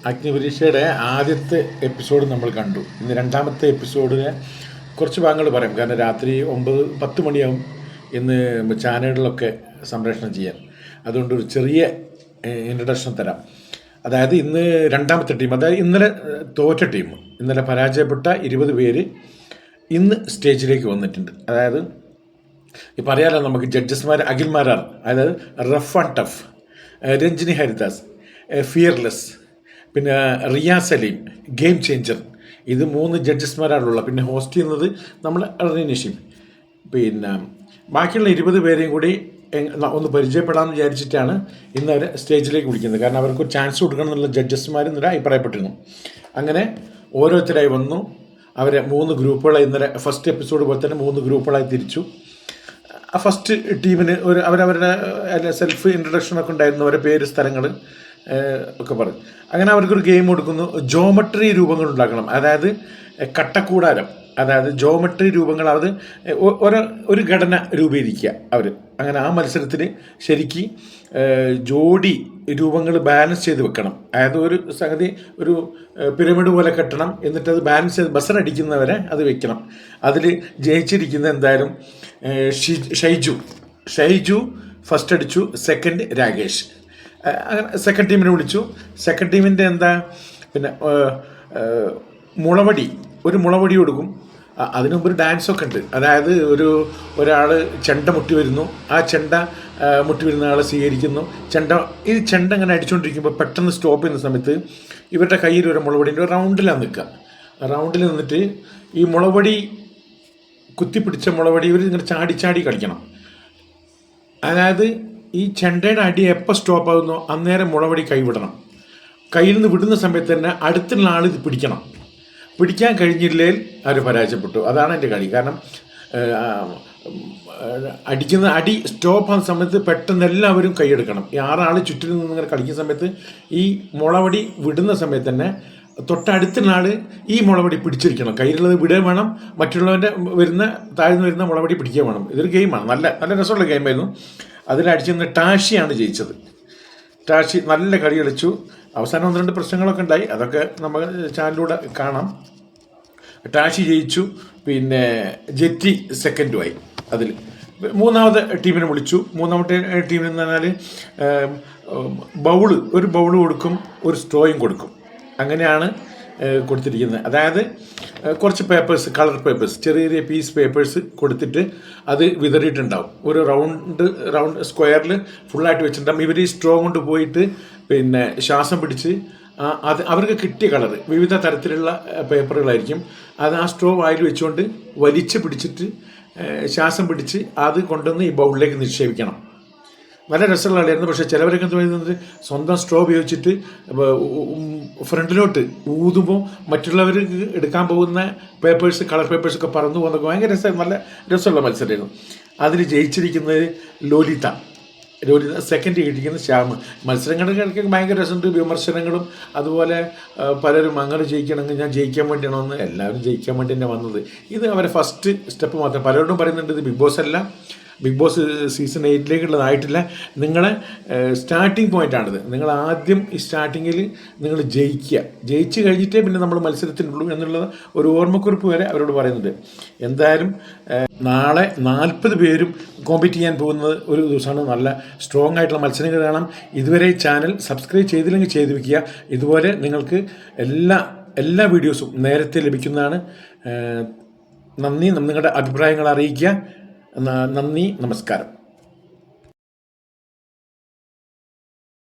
അഗ്നിപരീക്ഷയുടെ ആദ്യത്തെ എപ്പിസോഡ് നമ്മൾ കണ്ടു. ഇന്ന് രണ്ടാമത്തെ എപ്പിസോഡിന് കുറച്ച് ഭാഗങ്ങൾ പറയാം. കാരണം രാത്രി 9-10 മണിയാവും ഇന്ന് ചാനലുകളിലൊക്കെ സംപ്രേഷണം ചെയ്യാൻ. അതുകൊണ്ട് ഒരു ചെറിയ ഇൻട്രഡക്ഷൻ തരാം. അതായത് ഇന്ന് രണ്ടാമത്തെ ടീം, അതായത് ഇന്നലെ തോറ്റ ടീം, ഇന്നലെ പരാജയപ്പെട്ട 20 പേര് ഇന്ന് സ്റ്റേജിലേക്ക് വന്നിട്ടുണ്ട്. അതായത് ഇപ്പം അറിയാലോ, നമുക്ക് ജഡ്ജസ്മാർ അഖിൽമാരാണ്. അതായത് rough and tough, Ranjini Haridas, fearless, പിന്നെ റിയ സലീം, ഗെയിം ചേഞ്ചർ. ഇത് 3 ജഡ്ജസ്മാരാണുള്ളത്. പിന്നെ ഹോസ്റ്റ് ചെയ്യുന്നത് നമ്മൾ റീനിഷയും. പിന്നെ ബാക്കിയുള്ള 20 പേരെയും കൂടി ഒന്ന് പരിചയപ്പെടാമെന്ന് വിചാരിച്ചിട്ടാണ് ഇന്ന് അവർ സ്റ്റേജിലേക്ക് വിളിക്കുന്നത്. കാരണം അവർക്ക് ചാൻസ് കൊടുക്കണം എന്നുള്ള ജഡ്ജസ്മാർ ഇന്നലെ അഭിപ്രായപ്പെട്ടിരുന്നു. അങ്ങനെ ഓരോരുത്തരായി വന്നു. അവരെ 3 ഗ്രൂപ്പുകളായി, ഇന്നലെ ഫസ്റ്റ് എപ്പിസോഡ് പോലെ തന്നെ 3 ഗ്രൂപ്പുകളായി തിരിച്ചു. ആ ഫസ്റ്റ് ടീമിന് അവരവരുടെ സെൽഫ് ഇൻട്രഡക്ഷനൊക്കെ ഉണ്ടായിരുന്നു, അവരുടെ പേര്, സ്ഥലങ്ങൾ ഒക്കെ പറയും. അങ്ങനെ അവർക്കൊരു ഗെയിം കൊടുക്കുന്നു. ജോമെട്രി രൂപങ്ങൾ ഉണ്ടാക്കണം. അതായത് കട്ടക്കൂടാരം, അതായത് ജോമെട്രി രൂപങ്ങൾ, അത് ഒരു ഘടന രൂപീകരിക്കുക അവർ. അങ്ങനെ ആ മത്സരത്തിൽ ശരിക്ക് ജോഡി രൂപങ്ങൾ ബാലൻസ് ചെയ്ത് വെക്കണം. അതായത് ഒരു സംഗതി ഒരു പിരമിഡ് പോലെ കെട്ടണം, എന്നിട്ടത് ബാലൻസ് ചെയ്ത് ബസറടിക്കുന്നവരെ അത് വെക്കണം. അതിൽ ജയിച്ചിരിക്കുന്ന എന്തായാലും ഷൈജു ഫസ്റ്റ് അടിച്ചു, സെക്കൻഡ് രാകേഷ്. അങ്ങനെ സെക്കൻഡ് ടീമിനെ വിളിച്ചു. സെക്കൻഡ് ടീമിൻ്റെ എന്താ പിന്നെ ഒരു മുളവടി കൊടുക്കും. അതിനു മുമ്പ് ഒരു ഡാൻസൊക്കെ ഉണ്ട്. അതായത് ഒരാൾ ചെണ്ട മുട്ടി വരുന്നു, ആ ചെണ്ട മുട്ടി വരുന്ന ആളെ സ്വീകരിക്കുന്നു. ചെണ്ട അങ്ങനെ അടിച്ചുകൊണ്ടിരിക്കുമ്പോൾ പെട്ടെന്ന് സ്റ്റോപ്പ് ചെയ്യുന്ന സമയത്ത് ഇവരുടെ കയ്യിൽ ഒരു മുളവടിൻ്റെ റൗണ്ടിലാണ് നിൽക്കുക. റൗണ്ടിൽ നിന്നിട്ട് ഈ മുളവടി കുത്തിപ്പിടിച്ച മുളവടി ഇവർ ഇങ്ങനെ ചാടി കളിക്കണം. അതായത് ഈ ചെണ്ടയുടെ അടി എപ്പോൾ സ്റ്റോപ്പ് ആകുന്നോ അന്നേരം മുളവടി കൈവിടണം. കയ്യിൽ നിന്ന് വിടുന്ന സമയത്ത് തന്നെ അടുത്തുള്ള ആൾ ഇത് പിടിക്കണം. പിടിക്കാൻ കഴിഞ്ഞില്ലെങ്കിൽ അവർ പരാജയപ്പെട്ടു. അതാണ് എൻ്റെ കളി. കാരണം അടിക്കുന്ന അടി സ്റ്റോപ്പ് ആകുന്ന സമയത്ത് പെട്ടെന്ന് എല്ലാവരും കൈയെടുക്കണം. ഈ 6 ആൾ ചുറ്റിലും നിന്ന് ഇങ്ങനെ കളിക്കുന്ന സമയത്ത് ഈ മുളവടി വിടുന്ന സമയത്ത് തന്നെ തൊട്ടടുത്തുള്ള ആൾ ഈ മുളവടി പിടിച്ചിരിക്കണം. കയ്യിലുള്ളത് വിടുകയും വേണം, മറ്റുള്ളവൻ്റെ താഴ്ന്നു വരുന്ന മുളവടി പിടിക്കുകയും വേണം. ഇതൊരു ഗെയിമാണ്, നല്ല രസമുള്ള ഗെയിമായിരുന്നു. അതിലടിച്ചിരുന്ന ടാഷിയാണ് ജയിച്ചത്. ടാഷി നല്ല കളി കളിച്ചു. അവസാനം 1-2 പ്രശ്നങ്ങളൊക്കെ ഉണ്ടായി, അതൊക്കെ നമ്മൾ ചാനലിലൂടെ കാണാം. ടാഷി ജയിച്ചു. പിന്നെ ജെറ്റി സെക്കൻഡുമായി. അതിൽ മൂന്നാമത്തെ ടീമിനെ വിളിച്ചു. മൂന്നാമത്തെ ടീമിന് എന്ന് പറഞ്ഞാൽ ഒരു ബൗള് കൊടുക്കും, ഒരു സ്ട്രോയും കൊടുക്കും. അങ്ങനെയാണ് കൊടുത്തിരിക്കുന്നത്. അതായത് കുറച്ച് പേപ്പേഴ്സ്, കളർ പേപ്പേഴ്സ്, ചെറിയ പീസ് പേപ്പേഴ്സ് കൊടുത്തിട്ട് അത് വിതറിയിട്ടുണ്ടാവും. ഒരു റൗണ്ട് സ്ക്വയറിൽ ഫുള്ളായിട്ട് വെച്ചിട്ടുണ്ടാകും. ഇവർ ഈ സ്ട്രോ കൊണ്ട് പോയിട്ട് പിന്നെ ശ്വാസം പിടിച്ച് അത് അവർക്ക് കിട്ടിയ കളർ വിവിധ തരത്തിലുള്ള പേപ്പറുകളായിരിക്കും. അത് ആ സ്ട്രോ വായിൽ വെച്ചുകൊണ്ട് വലിച്ച് പിടിച്ചിട്ട് ശ്വാസം പിടിച്ച് അത് കൊണ്ടുവന്ന് ഈ ബൗളിലേക്ക് നിക്ഷേപിക്കണം. നല്ല രസമുള്ള കളിയായിരുന്നു. പക്ഷേ ചിലവരൊക്കെ തോന്നുന്നത് സ്വന്തം സ്ട്രോ ഉപയോഗിച്ചിട്ട് ഫ്രണ്ടിലോട്ട് ഊതുമ്പോൾ മറ്റുള്ളവർക്ക് എടുക്കാൻ പോകുന്ന പേപ്പേഴ്സ്, കളർ പേപ്പേഴ്സൊക്കെ പറന്നു പോകുന്നതൊക്കെ ഭയങ്കര നല്ല രസമുള്ള മത്സരമായിരുന്നു. അതിൽ ജയിച്ചിരിക്കുന്നത് ലോലിത, സെക്കൻഡ് കിട്ടിയിരിക്കുന്ന ശ്യാമ്. മത്സരങ്ങൾക്ക് ഭയങ്കര രസമുണ്ട്, വിമർശനങ്ങളും. അതുപോലെ പലരും അങ്ങനെ ജയിക്കണമെങ്കിൽ ഞാൻ ജയിക്കാൻ വേണ്ടിയാണ് വന്നത്, എല്ലാവരും ജയിക്കാൻ വേണ്ടി തന്നെ വന്നത്. ഇത് അവരെ ഫസ്റ്റ് സ്റ്റെപ്പ് മാത്രം. പലരോടും പറയുന്നുണ്ട് ഇത് ബിഗ് ബോസ് അല്ല, ബിഗ് ബോസ് സീസൺ 8-ലേക്കുള്ളതായിട്ടില്ല. നിങ്ങളെ സ്റ്റാർട്ടിങ് പോയിൻ്റാണിത്. നിങ്ങൾ ആദ്യം ഈ സ്റ്റാർട്ടിങ്ങിൽ നിങ്ങൾ ജയിച്ച് കഴിഞ്ഞിട്ടേ പിന്നെ നമ്മൾ മത്സരത്തിനുള്ളൂ എന്നുള്ളത് ഒരു ഓർമ്മക്കുറിപ്പ് വരെ അവരോട് പറയുന്നുണ്ട്. എന്തായാലും നാളെ 40 പേരും കോമ്പീറ്റ് ചെയ്യാൻ പോകുന്നത് ഒരു ദിവസമാണ്. നല്ല സ്ട്രോങ് ആയിട്ടുള്ള മത്സരങ്ങൾ കാണാം. ഇതുവരെ ഈ ചാനൽ സബ്സ്ക്രൈബ് ചെയ്തില്ലെങ്കിൽ ചെയ്ത് വയ്ക്കുക. ഇതുപോലെ നിങ്ങൾക്ക് എല്ലാ വീഡിയോസും നേരത്തെ ലഭിക്കുന്നതാണ്. നന്ദി. നിങ്ങളുടെ അഭിപ്രായങ്ങൾ അറിയിക്കുക. നന്ദി, നമസ്കാരം.